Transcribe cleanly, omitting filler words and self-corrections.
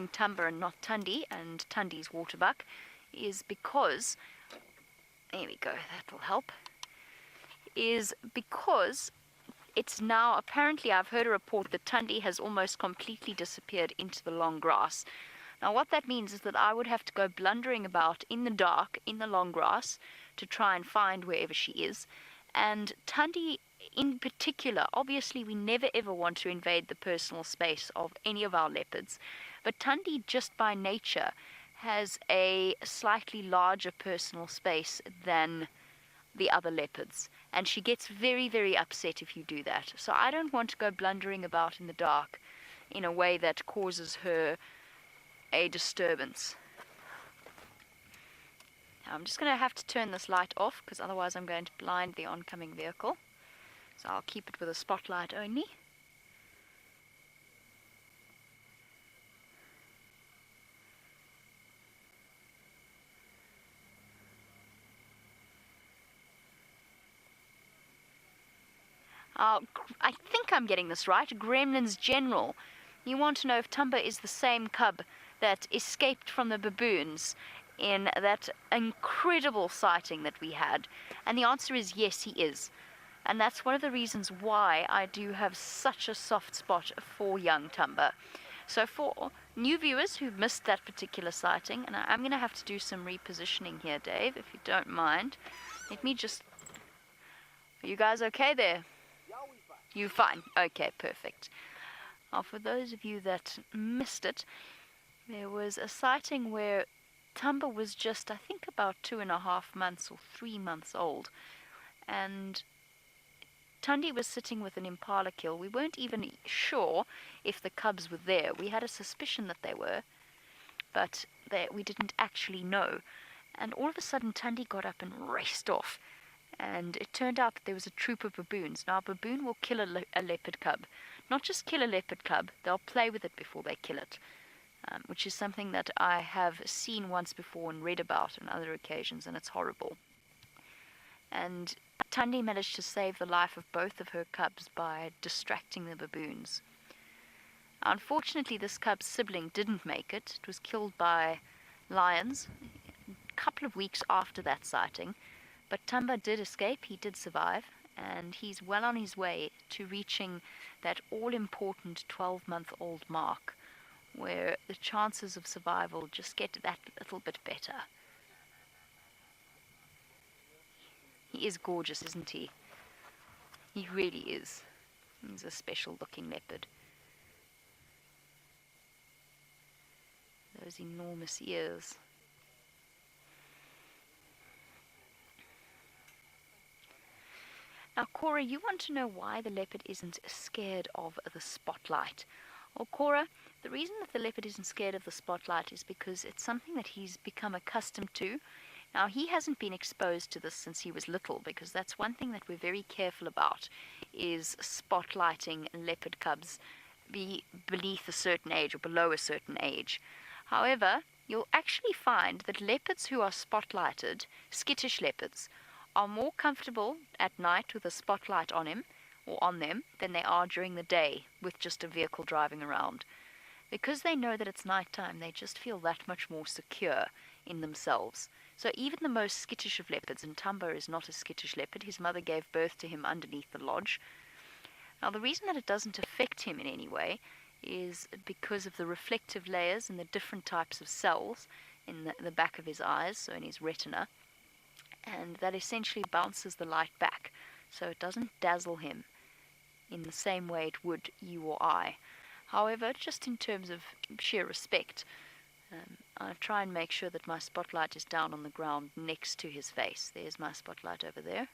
using Thamba and not Tundi, and Tundi's waterbuck, is because, there we go, that'll help, is because it's now, apparently I've heard a report that Tundi has almost completely disappeared into the long grass. Now what that means is that I would have to go blundering about in the dark, in the long grass, to try and find wherever she is. And Tundi in particular, obviously we never ever want to invade the personal space of any of our leopards, but Tundi just by nature has a slightly larger personal space than the other leopards, and she gets very, very upset if you do that. So I don't want to go blundering about in the dark in a way that causes her a disturbance. Now I'm just going to have to turn this light off because otherwise I'm going to blind the oncoming vehicle. So I'll keep it with a spotlight only. I think I'm getting this right. Gremlins General. You want to know if Thamba is the same cub that escaped from the baboons in that incredible sighting that we had. And the answer is yes, he is. And that's one of the reasons why I do have such a soft spot for young Thamba. So for new viewers who've missed that particular sighting, and I'm going to have to do some repositioning here, Dave, if you don't mind. Let me just... Are you guys okay there? You fine? Okay, perfect. Now, for those of you that missed it, there was a sighting where Thamba was just, I think, about 2.5 months or 3 months old, and Tundi was sitting with an impala kill. We weren't even sure if the cubs were there. We had a suspicion that they were, but we didn't actually know. And all of a sudden, Tundi got up and raced off. And it turned out that there was a troop of baboons. Now, a baboon will kill a leopard cub. Not just kill a leopard cub, they'll play with it before they kill it, which is something that I have seen once before and read about on other occasions, and it's horrible. And Tundi managed to save the life of both of her cubs by distracting the baboons. Unfortunately, this cub's sibling didn't make it. It was killed by lions a couple of weeks after that sighting. But Thamba did escape, he did survive, and he's well on his way to reaching that all-important 12-month-old mark, where the chances of survival just get that little bit better. He is gorgeous, isn't he? He really is. He's a special-looking leopard. Those enormous ears. Now, Cora, you want to know why the leopard isn't scared of the spotlight. Well, Cora, the reason that the leopard isn't scared of the spotlight is because it's something that he's become accustomed to. Now, he hasn't been exposed to this since he was little, because that's one thing that we're very careful about, is spotlighting leopard cubs beneath a certain age or below a certain age. However, you'll actually find that leopards who are spotlighted, skittish leopards, are more comfortable at night with a spotlight on him or on them than they are during the day with just a vehicle driving around. Because they know that it's nighttime, they just feel that much more secure in themselves. So even the most skittish of leopards, and Thamba is not a skittish leopard, his mother gave birth to him underneath the lodge. Now the reason that it doesn't affect him in any way is because of the reflective layers and the different types of cells in the back of his eyes, so in his retina, and that essentially bounces the light back, so it doesn't dazzle him in the same way it would you or I. However, just in terms of sheer respect, I try and make sure that my spotlight is down on the ground next to his face. There's my spotlight over there.